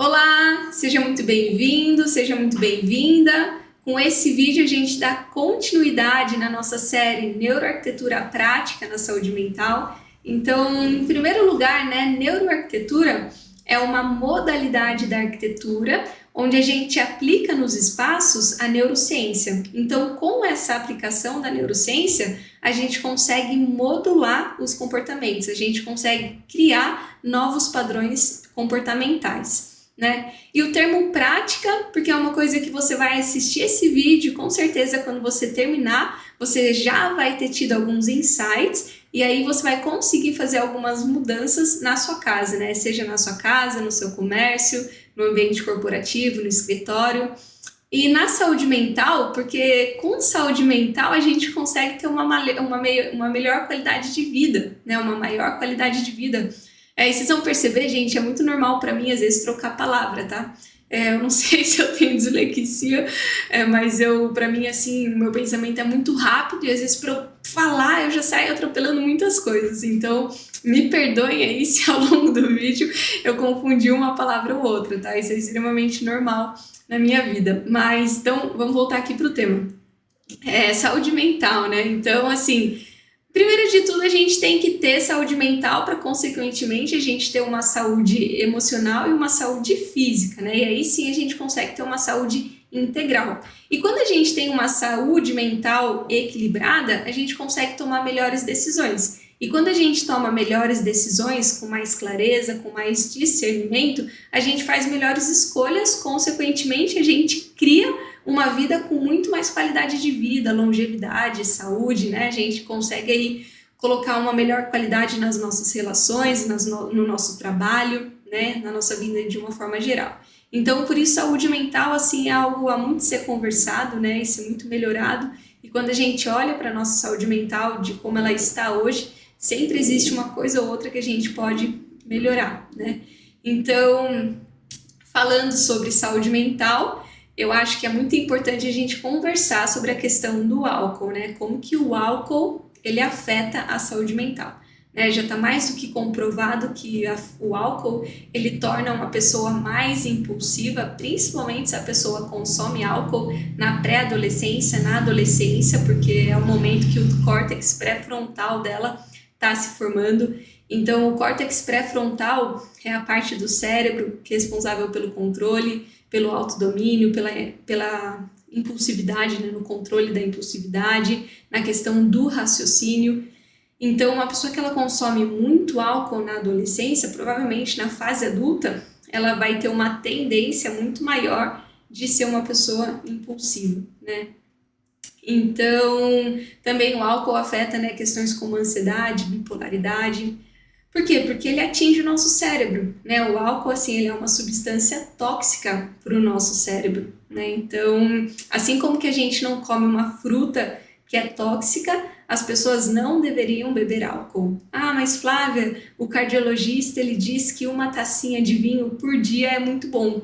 Olá, seja muito bem-vindo, seja muito bem-vinda. Com esse vídeo a gente dá continuidade na nossa série Neuroarquitetura Prática na Saúde Mental. Então, em primeiro lugar, neuroarquitetura é uma modalidade da arquitetura onde a gente aplica nos espaços a neurociência. Então, com essa aplicação da neurociência, a gente consegue modular os comportamentos, a gente consegue criar novos padrões comportamentais. Né? E o termo prática, porque é uma coisa que você vai assistir esse vídeo, com certeza quando você terminar, você já vai ter tido alguns insights e aí você vai conseguir fazer algumas mudanças na sua casa, né? Seja na sua casa, no seu comércio, no ambiente corporativo, no escritório. E na saúde mental, porque com saúde mental a gente consegue ter uma melhor qualidade de vida, né? Uma maior qualidade de vida. E vocês vão perceber, gente, é muito normal para mim, às vezes, trocar palavra, tá? Eu não sei se eu tenho dislexia, mas para mim, assim, o meu pensamento é muito rápido e às vezes para eu falar eu já saio atropelando muitas coisas. Então, me perdoem aí se ao longo do vídeo eu confundi uma palavra ou outra, tá? Isso é extremamente normal na minha vida. Mas, então, vamos voltar aqui pro tema. Saúde mental, né? Então, assim... Primeiro de tudo, a gente tem que ter saúde mental para, consequentemente, a gente ter uma saúde emocional e uma saúde física, né? E aí sim a gente consegue ter uma saúde integral. E quando a gente tem uma saúde mental equilibrada, a gente consegue tomar melhores decisões. E quando a gente toma melhores decisões, com mais clareza, com mais discernimento, a gente faz melhores escolhas, consequentemente, a gente cria uma vida com muito mais qualidade de vida, longevidade, saúde, né? A gente consegue aí colocar uma melhor qualidade nas nossas relações, no nosso trabalho, né? Na nossa vida de uma forma geral. Então, por isso, saúde mental, assim, é algo a muito ser conversado, né? E ser muito melhorado. E quando a gente olha para a nossa saúde mental, de como ela está hoje, sempre existe uma coisa ou outra que a gente pode melhorar, né? Então, falando sobre saúde mental, eu acho que é muito importante a gente conversar sobre a questão do álcool, né? Como que o álcool, ele afeta a saúde mental. Né? Já está mais do que comprovado que o álcool, ele torna uma pessoa mais impulsiva, principalmente se a pessoa consome álcool na pré-adolescência, na adolescência, porque é o momento que o córtex pré-frontal dela está se formando. Então, o córtex pré-frontal é a parte do cérebro que é responsável pelo controle, pelo autodomínio, pela impulsividade, né, no controle da impulsividade, na questão do raciocínio. Então, uma pessoa que ela consome muito álcool na adolescência, provavelmente na fase adulta, ela vai ter uma tendência muito maior de ser uma pessoa impulsiva, né? Então, também o álcool afeta, né, questões como ansiedade, bipolaridade. Por quê? Porque ele atinge o nosso cérebro, né? O álcool, assim, ele é uma substância tóxica para o nosso cérebro, né? Então, assim como que a gente não come uma fruta que é tóxica, as pessoas não deveriam beber álcool. Ah, mas Flávia, o cardiologista, ele diz que uma tacinha de vinho por dia é muito bom.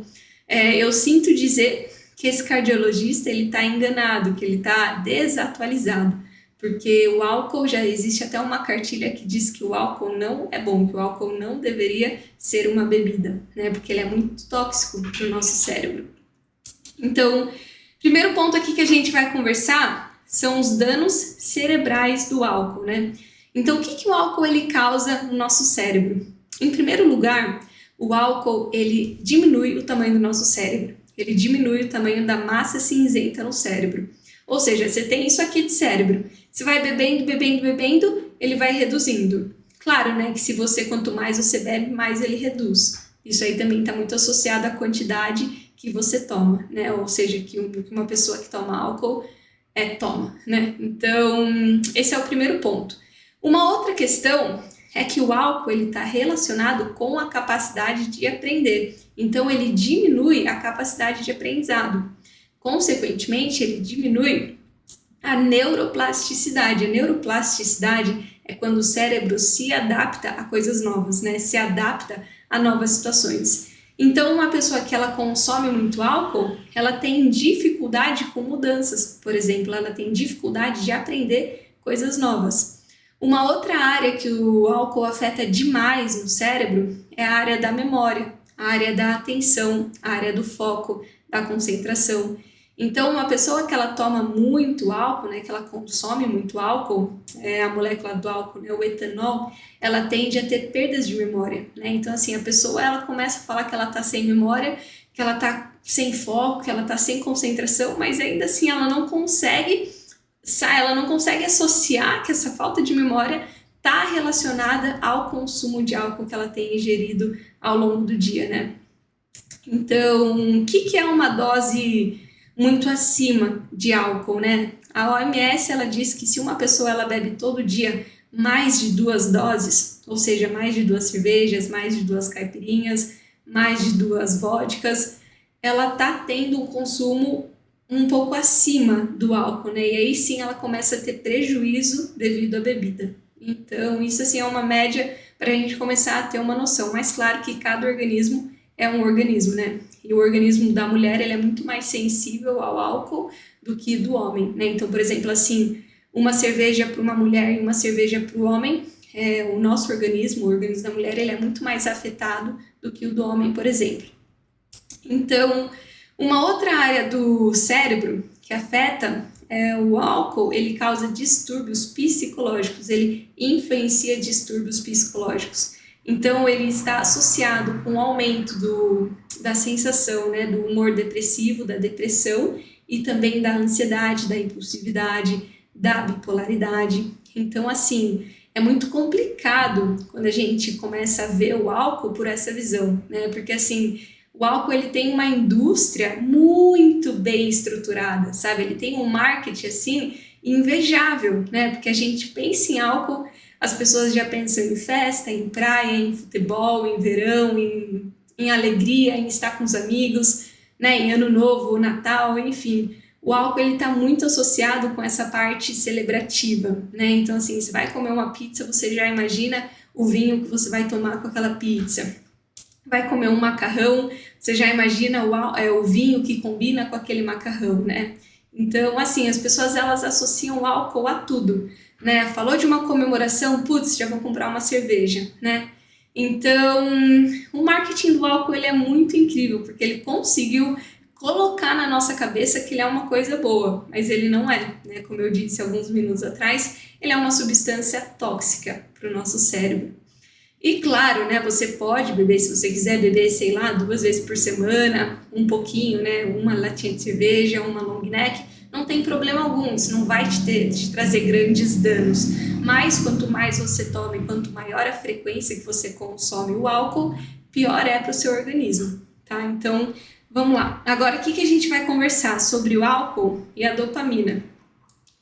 Eu sinto dizer que esse cardiologista, ele está enganado, que ele está desatualizado. Porque o álcool, já existe até uma cartilha que diz que o álcool não é bom, que o álcool não deveria ser uma bebida, né? Porque ele é muito tóxico para o nosso cérebro. Então, primeiro ponto aqui que a gente vai conversar são os danos cerebrais do álcool, né? Então, o que o álcool ele causa no nosso cérebro? Em primeiro lugar, o álcool ele diminui o tamanho do nosso cérebro. Ele diminui o tamanho da massa cinzenta no cérebro. Ou seja, você tem isso aqui de cérebro. Você vai bebendo, bebendo, bebendo, ele vai reduzindo. Claro, né, que se você, quanto mais você bebe, mais ele reduz. Isso aí também está muito associado à quantidade que você toma, né? Ou seja, que uma pessoa que toma álcool toma, né? Então, esse é o primeiro ponto. Uma outra questão é que o álcool ele está relacionado com a capacidade de aprender. Então, ele diminui a capacidade de aprendizado. Consequentemente, ele diminui a neuroplasticidade. A neuroplasticidade é quando o cérebro se adapta a coisas novas, né? Se adapta a novas situações. Então, uma pessoa que ela consome muito álcool, ela tem dificuldade com mudanças. Por exemplo, ela tem dificuldade de aprender coisas novas. Uma outra área que o álcool afeta demais no cérebro é a área da memória. a área da atenção, a área do foco, da concentração. Então, uma pessoa que ela toma muito álcool, né, que ela consome muito álcool, a molécula do álcool, né, o etanol, ela tende a ter perdas de memória, né? Então, assim, a pessoa ela começa a falar que ela está sem memória, que ela está sem foco, que ela está sem concentração, mas ainda assim ela não consegue associar que essa falta de memória está relacionada ao consumo de álcool que ela tem ingerido ao longo do dia, né? Então, o que é uma dose muito acima de álcool, né? A OMS ela diz que se uma pessoa ela bebe todo dia mais de 2 doses, ou seja, mais de 2 cervejas, mais de 2 caipirinhas, mais de 2 vodkas, ela tá tendo um consumo um pouco acima do álcool, né? E aí sim ela começa a ter prejuízo devido à bebida. Então, isso assim é uma média para a gente começar a ter uma noção. Mas claro que cada organismo é um organismo, né? E o organismo da mulher ele é muito mais sensível ao álcool do que do homem, né? Então, por exemplo, assim, uma cerveja para uma mulher e uma cerveja para o homem, o nosso organismo, o organismo da mulher, ele é muito mais afetado do que o do homem, por exemplo. Então, uma outra área do cérebro que afeta o álcool, ele causa distúrbios psicológicos, ele influencia distúrbios psicológicos. Então, ele está associado com o aumento da sensação, né, do humor depressivo, da depressão e também da ansiedade, da impulsividade, da bipolaridade. Então, assim, é muito complicado quando a gente começa a ver o álcool por essa visão, né? Porque, assim, o álcool ele tem uma indústria muito bem estruturada, sabe? Ele tem um marketing, assim, invejável, né? Porque a gente pensa em álcool, as pessoas já pensam em festa, em praia, em futebol, em verão, em alegria, em estar com os amigos, né? Em ano novo, Natal, enfim. O álcool ele está muito associado com essa parte celebrativa, né? Então, assim, você vai comer uma pizza, você já imagina o vinho que você vai tomar com aquela pizza. Vai comer um macarrão, você já imagina o vinho que combina com aquele macarrão, né? Então, assim, as pessoas elas associam o álcool a tudo, né? Falou de uma comemoração, putz, já vou comprar uma cerveja, né? Então, o marketing do álcool ele é muito incrível, porque ele conseguiu colocar na nossa cabeça que ele é uma coisa boa, mas ele não é, né? Como eu disse alguns minutos atrás, ele é uma substância tóxica para o nosso cérebro. E claro, né, você pode beber, se você quiser beber, sei lá, 2 vezes por semana, um pouquinho, né, uma latinha de cerveja, uma long neck, não tem problema algum, isso não vai te trazer grandes danos. Mas quanto mais você toma e quanto maior a frequência que você consome o álcool, pior é para o seu organismo, tá? Então, vamos lá. Agora, o que a gente vai conversar sobre o álcool e a dopamina?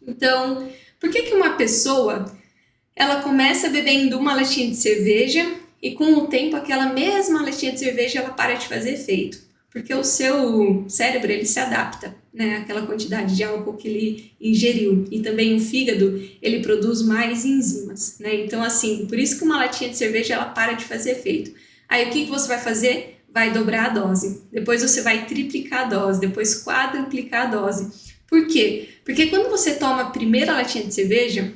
Então, por que uma pessoa ela começa bebendo uma latinha de cerveja e com o tempo aquela mesma latinha de cerveja ela para de fazer efeito? Porque o seu cérebro ele se adapta, né, àquela quantidade de álcool que ele ingeriu. E também o fígado ele produz mais enzimas, né? Então assim, por isso que uma latinha de cerveja ela para de fazer efeito. Aí o que você vai fazer? Vai dobrar a dose. Depois você vai triplicar a dose, depois quadruplicar a dose. Por quê? Porque quando você toma a primeira latinha de cerveja,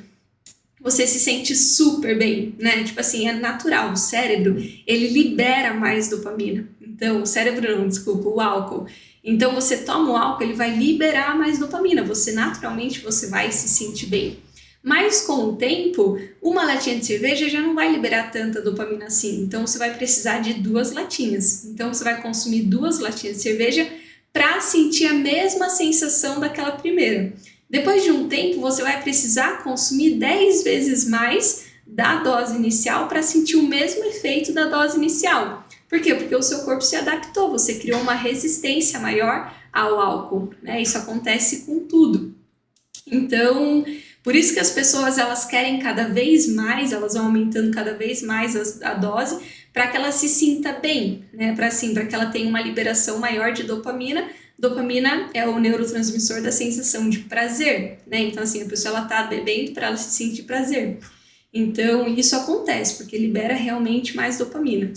você se sente super bem, né? Tipo assim, é natural, o cérebro, ele libera mais dopamina. Então, o cérebro não, desculpa, o álcool. Então, você toma o álcool, ele vai liberar mais dopamina. Naturalmente, você vai se sentir bem. Mas, com o tempo, uma latinha de cerveja já não vai liberar tanta dopamina assim. Então, você vai precisar de 2 latinhas. Então, você vai consumir 2 latinhas de cerveja para sentir a mesma sensação daquela primeira. Depois de um tempo, você vai precisar consumir 10 vezes mais da dose inicial para sentir o mesmo efeito da dose inicial. Por quê? Porque o seu corpo se adaptou, você criou uma resistência maior ao álcool, né? Isso acontece com tudo. Então, por isso que as pessoas elas querem cada vez mais, elas vão aumentando cada vez mais a dose para que ela se sinta bem, né? Para que ela tenha uma liberação maior de dopamina. Dopamina é o neurotransmissor da sensação de prazer, né? Então, assim, a pessoa ela tá bebendo para ela se sentir prazer. Então, isso acontece, porque libera realmente mais dopamina.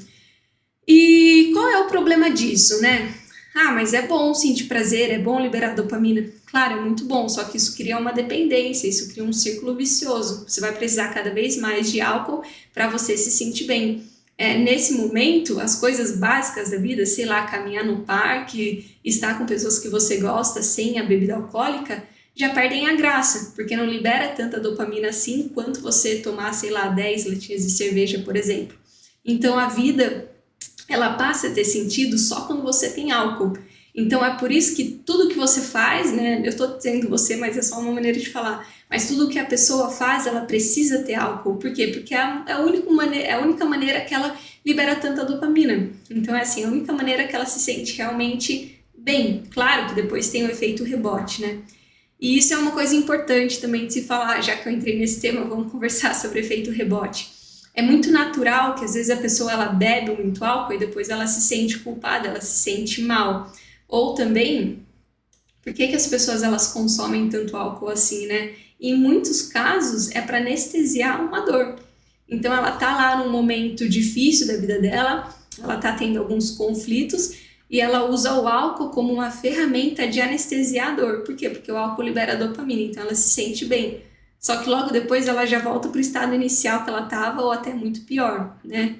E qual é o problema disso, né? Ah, mas é bom sentir prazer, é bom liberar dopamina. Claro, é muito bom, só que isso cria uma dependência, isso cria um círculo vicioso. Você vai precisar cada vez mais de álcool para você se sentir bem. nesse momento, as coisas básicas da vida, sei lá, caminhar no parque, estar com pessoas que você gosta sem a bebida alcoólica, já perdem a graça, porque não libera tanta dopamina assim quanto você tomar, sei lá, 10 latinhas de cerveja, por exemplo. Então a vida, ela passa a ter sentido só quando você tem álcool. Então é por isso que tudo que você faz, né, eu estou dizendo você, mas é só uma maneira de falar, mas tudo que a pessoa faz, ela precisa ter álcool. Por quê? Porque é a única maneira que ela libera tanta dopamina. Então é assim, a única maneira que ela se sente realmente bem. Claro que depois tem o efeito rebote, né? E isso é uma coisa importante também de se falar, já que eu entrei nesse tema, vamos conversar sobre efeito rebote. É muito natural que às vezes a pessoa ela bebe muito álcool e depois ela se sente culpada, ela se sente mal. Ou também, por que as pessoas elas consomem tanto álcool assim, né? Em muitos casos é para anestesiar uma dor. Então ela tá lá num momento difícil da vida dela, ela tá tendo alguns conflitos e ela usa o álcool como uma ferramenta de anestesiar a dor. Por quê? Porque o álcool libera dopamina, então ela se sente bem. Só que logo depois ela já volta para o estado inicial que ela estava ou até muito pior, né?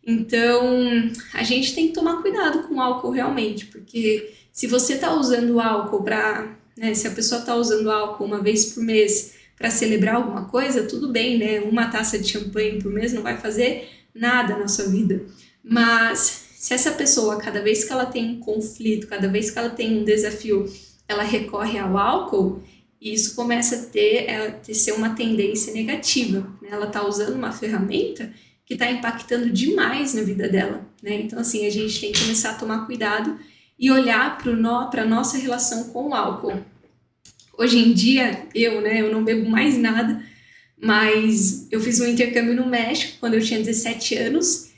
Então a gente tem que tomar cuidado com o álcool realmente, porque se você está usando álcool para, né, se a pessoa está usando álcool uma vez por mês para celebrar alguma coisa, tudo bem, né? Uma taça de champanhe por mês não vai fazer nada na sua vida. Mas se essa pessoa, cada vez que ela tem um conflito, cada vez que ela tem um desafio, ela recorre ao álcool, isso começa a ser uma tendência negativa, né? Ela está usando uma ferramenta que está impactando demais na vida dela, né? Então, assim, a gente tem que começar a tomar cuidado e olhar para a nossa relação com o álcool. Hoje em dia, eu não bebo mais nada, mas eu fiz um intercâmbio no México quando eu tinha 17 anos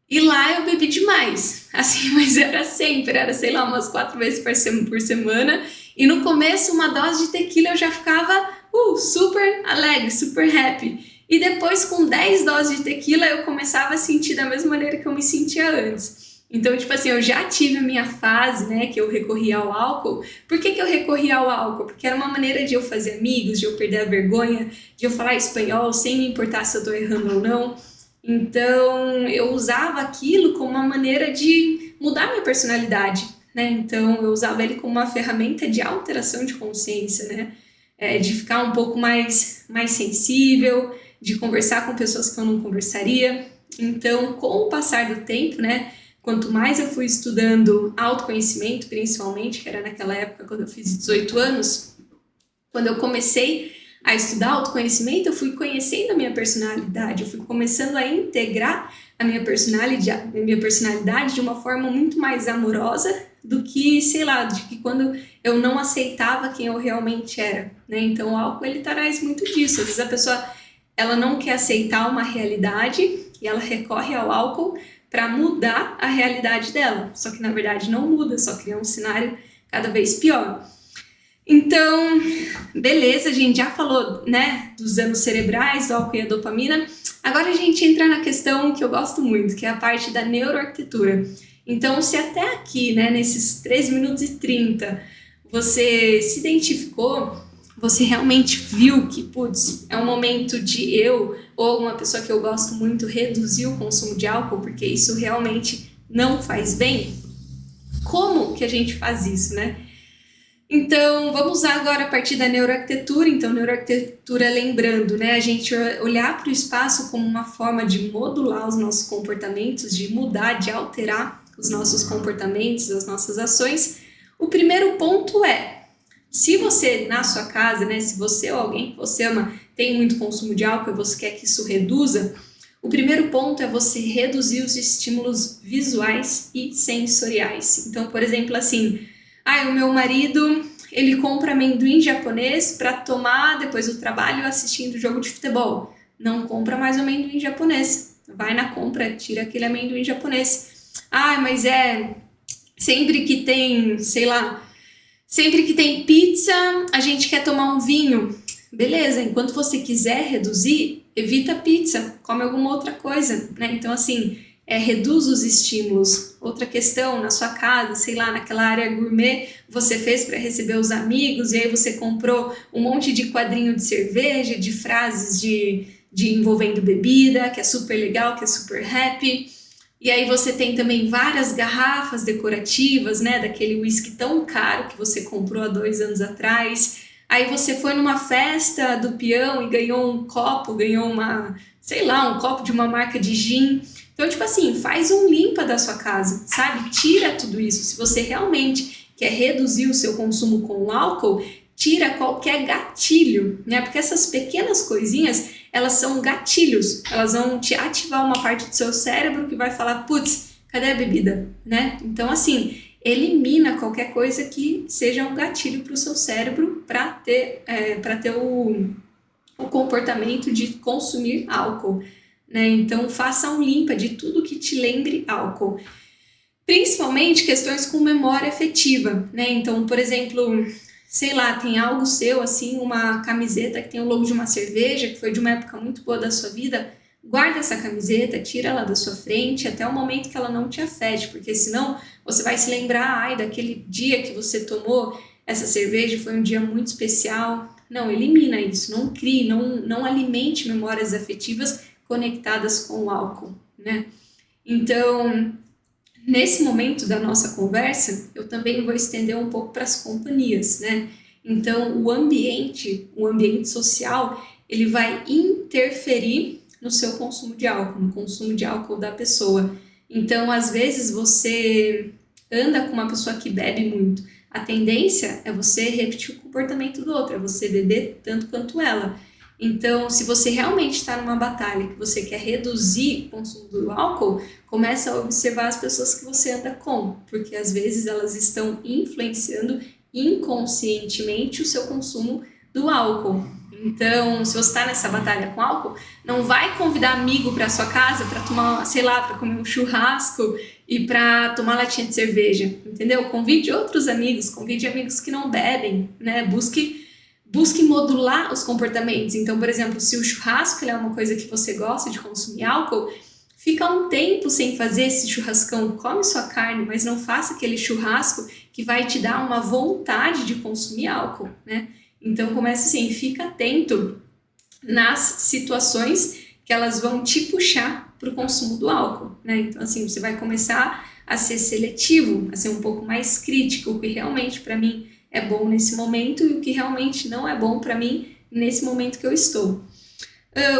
e lá eu bebi demais, assim, mas era sempre, sei lá, umas 4 vezes por semana. E no começo, uma dose de tequila eu já ficava super alegre, super happy. E depois, com 10 doses de tequila, eu começava a sentir da mesma maneira que eu me sentia antes. Então, tipo assim, eu já tive a minha fase, né, que eu recorria ao álcool. Por que eu recorria ao álcool? Porque era uma maneira de eu fazer amigos, de eu perder a vergonha, de eu falar espanhol sem me importar se eu tô errando ou não. Então, eu usava aquilo como uma maneira de mudar minha personalidade, né? Então, eu usava ele como uma ferramenta de alteração de consciência, né? De ficar um pouco mais sensível, de conversar com pessoas que eu não conversaria. Então, com o passar do tempo, né? Quanto mais eu fui estudando autoconhecimento, principalmente, que era naquela época quando eu fiz 18 anos, quando eu comecei a estudar autoconhecimento, eu fui conhecendo a minha personalidade, eu fui começando a integrar a minha personalidade de uma forma muito mais amorosa do que, sei lá, de que quando eu não aceitava quem eu realmente era, né? Então o álcool, ele traz muito disso. Às vezes a pessoa, ela não quer aceitar uma realidade e ela recorre ao álcool para mudar a realidade dela. Só que na verdade não muda, só cria um cenário cada vez pior. Então, beleza, a gente já falou, né, dos danos cerebrais, do álcool e a dopamina. Agora a gente entra na questão que eu gosto muito, que é a parte da neuroarquitetura. Então, se até aqui, né, nesses 3 minutos e 30, você se identificou, você realmente viu que, putz, é um momento de eu ou uma pessoa que eu gosto muito reduzir o consumo de álcool, porque isso realmente não faz bem? Como que a gente faz isso, né? Então, vamos usar agora a partir da neuroarquitetura. Então, neuroarquitetura, lembrando, né, a gente olhar para o espaço como uma forma de modular os nossos comportamentos, de mudar, de alterar os nossos comportamentos, as nossas ações. O primeiro ponto é, se você na sua casa, né, se você ou alguém que você ama tem muito consumo de álcool e você quer que isso reduza, o primeiro ponto é você reduzir os estímulos visuais e sensoriais. Então, por exemplo, assim, o meu marido, ele compra amendoim japonês para tomar depois do trabalho assistindo jogo de futebol. Não compra mais amendoim japonês. Vai na compra, tira aquele amendoim japonês. Mas sempre que tem, sei lá, sempre que tem pizza, a gente quer tomar um vinho. Beleza, enquanto você quiser reduzir, evita a pizza, come alguma outra coisa, né? Então, assim, reduz os estímulos. Outra questão, na sua casa, sei lá, naquela área gourmet, você fez para receber os amigos e aí você comprou um monte de quadrinho de cerveja, de frases de envolvendo bebida, que é super legal, que é super happy. E aí você tem também várias garrafas decorativas, né, daquele whisky tão caro que você comprou há 2 anos atrás. Aí você foi numa festa do peão e ganhou um copo, ganhou uma, sei lá, um copo de uma marca de gin. Então, tipo assim, faz um limpa da sua casa, sabe? Tira tudo isso. Se você realmente quer reduzir o seu consumo com o álcool, tira qualquer gatilho, né? Porque essas pequenas coisinhas, elas são gatilhos. Elas vão te ativar uma parte do seu cérebro que vai falar, putz, cadê a bebida, né? Então, assim, elimina qualquer coisa que seja um gatilho para o seu cérebro para ter o comportamento de consumir álcool, né? Então, faça um limpa de tudo que te lembre álcool. Principalmente questões com memória afetiva, né? Então, por exemplo, sei lá, tem algo seu, assim, uma camiseta que tem o logo de uma cerveja, que foi de uma época muito boa da sua vida, guarda essa camiseta, tira ela da sua frente até o momento que ela não te afete, porque senão você vai se lembrar, ai, daquele dia que você tomou essa cerveja, foi um dia muito especial. Não, elimina isso, não crie, não alimente memórias afetivas conectadas com o álcool, né? Então, nesse momento da nossa conversa, eu também vou estender um pouco para as companhias, né? Então, o ambiente social, ele vai interferir no seu consumo de álcool, no consumo de álcool da pessoa. Então, às vezes, você anda com uma pessoa que bebe muito. A tendência é você repetir o comportamento do outro, é você beber tanto quanto ela. Então, se você realmente está numa batalha, que você quer reduzir o consumo do álcool, começa a observar as pessoas que você anda com, porque às vezes elas estão influenciando inconscientemente o seu consumo do álcool. Então, se você está nessa batalha com álcool, não vai convidar amigo para sua casa para tomar, sei lá, para comer um churrasco e para tomar latinha de cerveja, entendeu? Convide outros amigos, convide amigos que não bebem, né? Busque modular os comportamentos. Então, por exemplo, se o churrasco é uma coisa que você gosta de consumir álcool, fica um tempo sem fazer esse churrascão, come sua carne, mas não faça aquele churrasco que vai te dar uma vontade de consumir álcool, né? Então, começa assim, fica atento nas situações que elas vão te puxar para o consumo do álcool, né? Então, assim, você vai começar a ser seletivo, a ser um pouco mais crítico, o que realmente para mim é bom nesse momento e o que realmente não é bom para mim nesse momento que eu estou.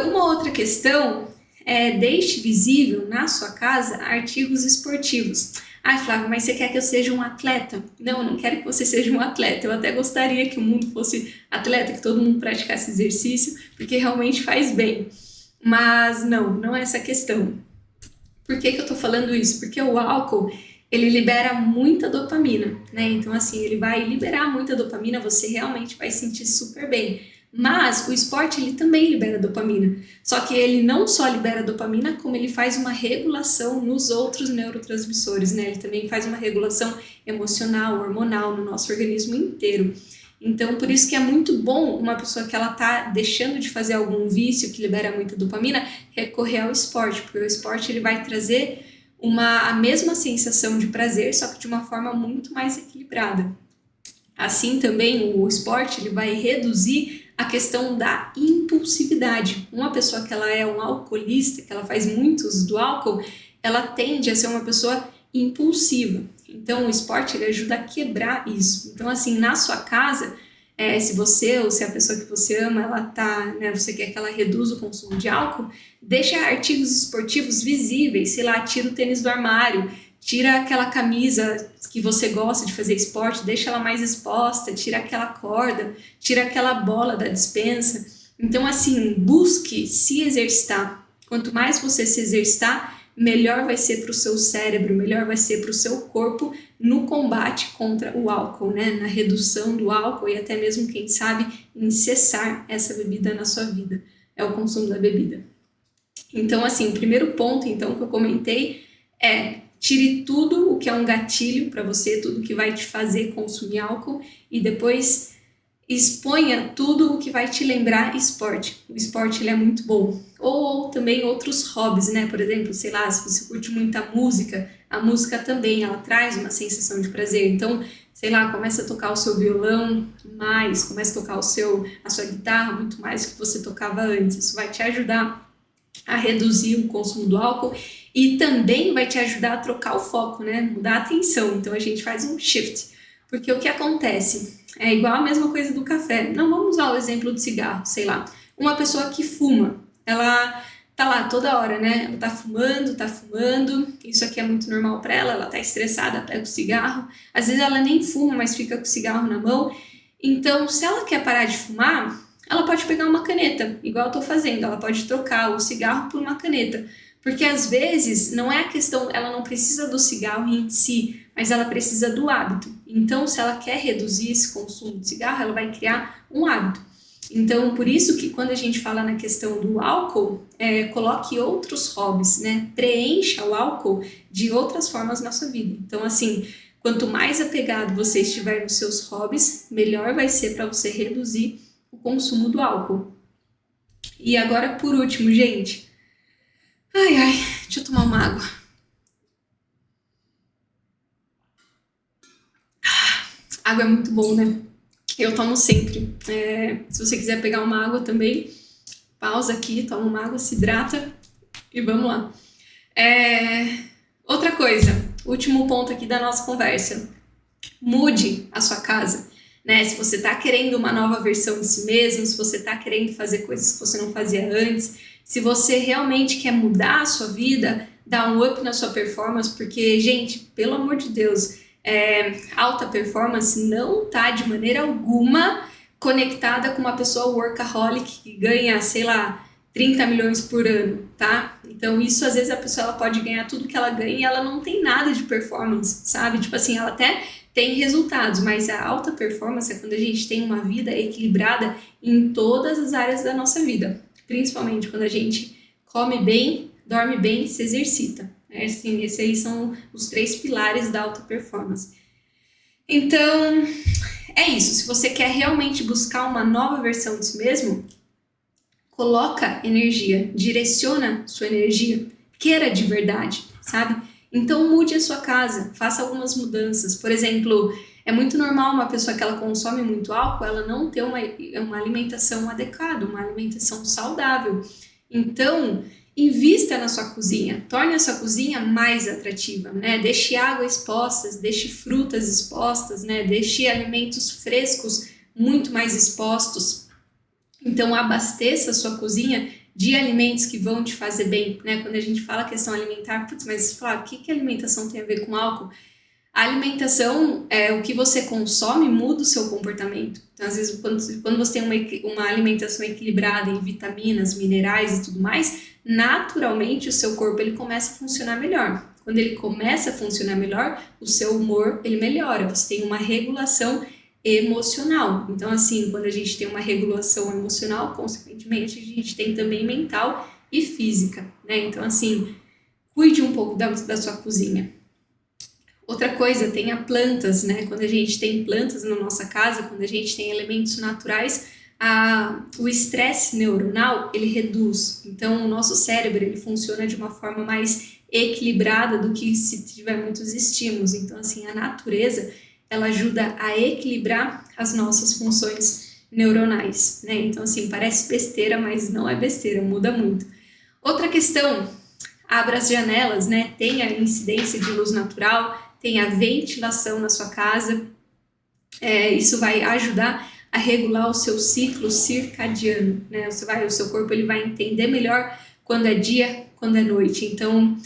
Uma outra questão é deixe visível na sua casa artigos esportivos. Ai, Flávia, mas você quer que eu seja um atleta? Não, eu não quero que você seja um atleta. Eu até gostaria que o mundo fosse atleta, que todo mundo praticasse exercício, porque realmente faz bem. Mas não é essa a questão. Por que eu tô falando isso? Porque o álcool, ele libera muita dopamina, né? Então, assim, ele vai liberar muita dopamina, você realmente vai sentir super bem. Mas o esporte, ele também libera dopamina. Só que ele não só libera dopamina, como ele faz uma regulação nos outros neurotransmissores, né? Ele também faz uma regulação emocional, hormonal no nosso organismo inteiro. Então, por isso que é muito bom uma pessoa que ela tá deixando de fazer algum vício que libera muita dopamina, recorrer ao esporte, porque o esporte ele vai trazer a mesma sensação de prazer, só que de uma forma muito mais equilibrada. Assim também o esporte ele vai reduzir a questão da impulsividade. Uma pessoa que ela é um alcoolista, que ela faz muito uso do álcool, ela tende a ser uma pessoa impulsiva. Então o esporte ele ajuda a quebrar isso. Então assim, na sua casa, se você ou se a pessoa que você ama, ela tá, né, você quer que ela reduza o consumo de álcool, deixa artigos esportivos visíveis, sei lá, tira o tênis do armário, tira aquela camisa que você gosta de fazer esporte, deixa ela mais exposta, tira aquela corda, tira aquela bola da despensa. Então, assim, busque se exercitar. Quanto mais você se exercitar, melhor vai ser para o seu cérebro, melhor vai ser para o seu corpo no combate contra o álcool, né? Na redução do álcool e até mesmo, quem sabe, em cessar essa bebida na sua vida. É o consumo da bebida. Então, assim, o primeiro ponto, então, que eu comentei é tire tudo o que é um gatilho para você, tudo que vai te fazer consumir álcool e depois exponha tudo o que vai te lembrar esporte. O esporte ele é muito bom. Ou também outros hobbies, né? Por exemplo, sei lá, se você curte muita música, a música também, ela traz uma sensação de prazer. Então, sei lá, começa a tocar o seu violão mais, começa a tocar a sua guitarra muito mais do que você tocava antes. Isso vai te ajudar a reduzir o consumo do álcool E também vai te ajudar a trocar o foco, né? Mudar a atenção. Então a gente faz um shift. Porque o que acontece? É igual a mesma coisa do café. Não, vamos usar o exemplo do cigarro, sei lá. Uma pessoa que fuma, ela tá lá toda hora, né? Ela tá fumando. Isso aqui é muito normal para ela tá estressada, pega o cigarro. Às vezes ela nem fuma, mas fica com o cigarro na mão. Então, se ela quer parar de fumar, ela pode pegar uma caneta, igual eu tô fazendo. Ela pode trocar o cigarro por uma caneta. Porque às vezes não é a questão, ela não precisa do cigarro em si, mas ela precisa do hábito. Então, se ela quer reduzir esse consumo de cigarro, ela vai criar um hábito. Então, por isso que quando a gente fala na questão do álcool, coloque outros hobbies, né? Preencha o álcool de outras formas na sua vida. Então, assim, quanto mais apegado você estiver nos seus hobbies, melhor vai ser para você reduzir o consumo do álcool. E agora, por último, gente. Deixa eu tomar uma água. Água é muito bom, né? Eu tomo sempre. Se você quiser pegar uma água também, pausa aqui, toma uma água, se hidrata e vamos lá. Outra coisa, último ponto aqui da nossa conversa. Mude a sua casa. Né? Se você está querendo uma nova versão de si mesmo, se você está querendo fazer coisas que você não fazia antes, se você realmente quer mudar a sua vida, dar um up na sua performance, porque, gente, pelo amor de Deus, alta performance não está de maneira alguma conectada com uma pessoa workaholic que ganha, sei lá, 30 milhões por ano, tá? Então isso, às vezes, a pessoa ela pode ganhar tudo que ela ganha e ela não tem nada de performance, sabe? Tipo assim, ela até tem resultados, mas a alta performance é quando a gente tem uma vida equilibrada em todas as áreas da nossa vida, principalmente quando a gente come bem, dorme bem e se exercita. Assim, esses aí são os 3 pilares da alta performance. Então, é isso. Se você quer realmente buscar uma nova versão de si mesmo, coloca energia, direciona sua energia, queira de verdade, sabe? Então mude a sua casa, faça algumas mudanças. Por exemplo, é muito normal uma pessoa que ela consome muito álcool, ela não ter uma alimentação adequada, uma alimentação saudável. Então, invista na sua cozinha, torne a sua cozinha mais atrativa, né? Deixe água exposta, deixe frutas expostas, né? Deixe alimentos frescos muito mais expostos. Então, abasteça a sua cozinha de alimentos que vão te fazer bem, né? Quando a gente fala questão alimentar, mas fala, o que alimentação tem a ver com álcool? A alimentação, o que você consome muda o seu comportamento. Então, às vezes, quando você tem uma alimentação equilibrada em vitaminas, minerais e tudo mais, naturalmente o seu corpo ele começa a funcionar melhor. Quando ele começa a funcionar melhor, o seu humor ele melhora. Você tem uma regulação emocional. Então, assim, quando a gente tem uma regulação emocional, consequentemente, a gente tem também mental e física, né? Então, assim, cuide um pouco da sua cozinha. Outra coisa, tenha plantas, né? Quando a gente tem plantas na nossa casa, quando a gente tem elementos naturais, o estresse neuronal, ele reduz. Então, o nosso cérebro, ele funciona de uma forma mais equilibrada do que se tiver muitos estímulos. Então, assim, a natureza, ela ajuda a equilibrar as nossas funções neuronais, né? Então, assim, parece besteira, mas não é besteira, muda muito. Outra questão, abra as janelas, né? Tenha incidência de luz natural, tenha ventilação na sua casa. Isso vai ajudar a regular o seu ciclo circadiano, né? O seu corpo ele vai entender melhor quando é dia, quando é noite. Então,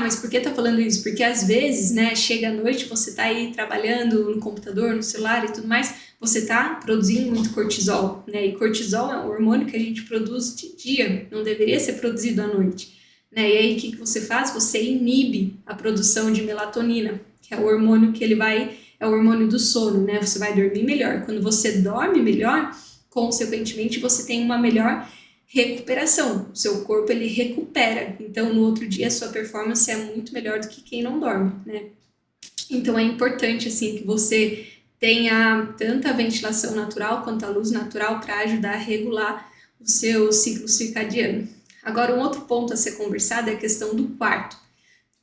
mas por que tá falando isso? Porque às vezes, né, chega a noite, você tá aí trabalhando no computador, no celular e tudo mais, você tá produzindo muito cortisol, né? E cortisol é um hormônio que a gente produz de dia, não deveria ser produzido à noite, né? E aí o que você faz? Você inibe a produção de melatonina, que é o hormônio é o hormônio do sono, né? Você vai dormir melhor. Quando você dorme melhor, consequentemente, você tem uma melhor recuperação. O seu corpo, ele recupera. Então, no outro dia, a sua performance é muito melhor do que quem não dorme, né? Então, é importante, assim, que você tenha tanto a ventilação natural quanto a luz natural para ajudar a regular o seu ciclo circadiano. Agora, um outro ponto a ser conversado é a questão do quarto.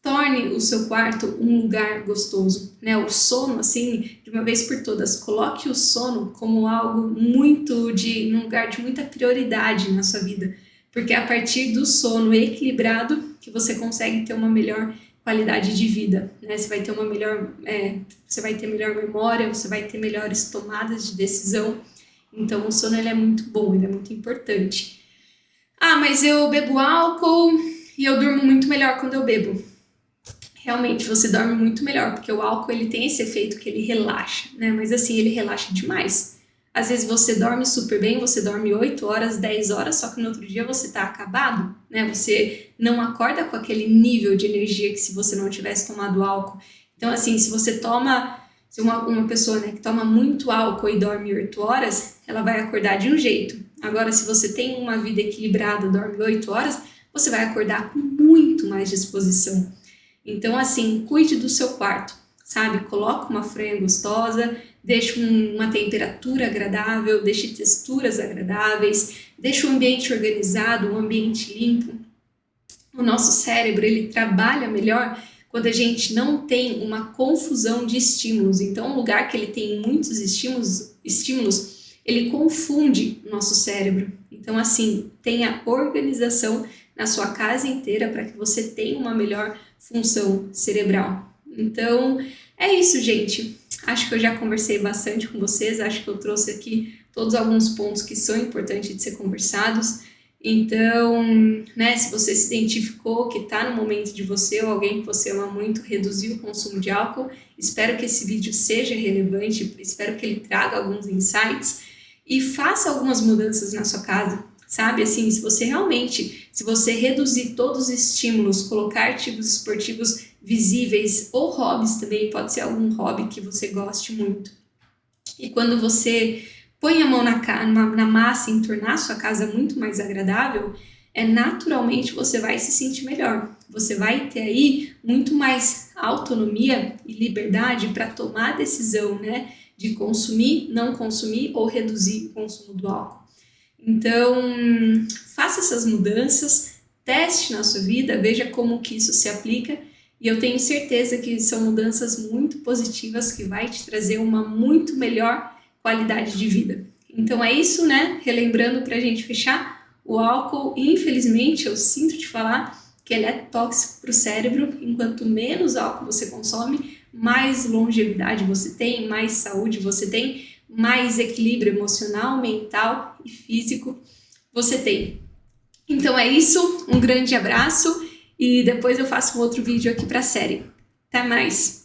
Torne o seu quarto um lugar gostoso, né? O sono, assim, de uma vez por todas, coloque o sono como algo num lugar de muita prioridade na sua vida. porque é a partir do sono equilibrado que você consegue ter uma melhor qualidade de vida, né? Você vai ter você vai ter melhor memória, você vai ter melhores tomadas de decisão. Então o sono ele é muito bom, ele é muito importante. Ah, mas eu bebo álcool e eu durmo muito melhor quando eu bebo. Realmente, você dorme muito melhor, porque o álcool ele tem esse efeito que ele relaxa, né? Mas assim, ele relaxa demais. Às vezes você dorme super bem, você dorme 8 horas, 10 horas, só que no outro dia você tá acabado, né? Você não acorda com aquele nível de energia que se você não tivesse tomado álcool. Então assim, se uma pessoa, né, que toma muito álcool e dorme 8 horas, ela vai acordar de um jeito. Agora, se você tem uma vida equilibrada, dorme 8 horas, você vai acordar com muito mais disposição. Então assim, cuide do seu quarto, sabe? Coloca uma fronha gostosa, deixe uma temperatura agradável, deixe texturas agradáveis, deixe o ambiente organizado, um ambiente limpo. O nosso cérebro, ele trabalha melhor quando a gente não tem uma confusão de estímulos. Então, um lugar que ele tem muitos estímulos, ele confunde o nosso cérebro. Então, assim, tenha organização na sua casa inteira para que você tenha uma melhor função cerebral. Então, é isso, gente. Acho que eu já conversei bastante com vocês, acho que eu trouxe aqui todos alguns pontos que são importantes de ser conversados. Então, né, se você se identificou que está no momento de você ou alguém que você ama muito reduzir o consumo de álcool, espero que esse vídeo seja relevante, espero que ele traga alguns insights e faça algumas mudanças na sua casa, sabe? Assim, se você reduzir todos os estímulos, colocar artigos esportivos visíveis ou hobbies também, pode ser algum hobby que você goste muito. E quando você põe a mão na massa em tornar a sua casa muito mais agradável, naturalmente você vai se sentir melhor. Você vai ter aí muito mais autonomia e liberdade para tomar a decisão, né, de consumir, não consumir ou reduzir o consumo do álcool. Então, faça essas mudanças, teste na sua vida, veja como que isso se aplica e eu tenho certeza que são mudanças muito positivas que vai te trazer uma muito melhor qualidade de vida. Então é isso, né? Relembrando para a gente fechar, o álcool, infelizmente, eu sinto te falar que ele é tóxico para o cérebro. Enquanto menos álcool você consome, mais longevidade você tem, mais saúde você tem, mais equilíbrio emocional, mental e físico você tem. Então é isso, um grande abraço e depois eu faço um outro vídeo aqui para a série. Até mais!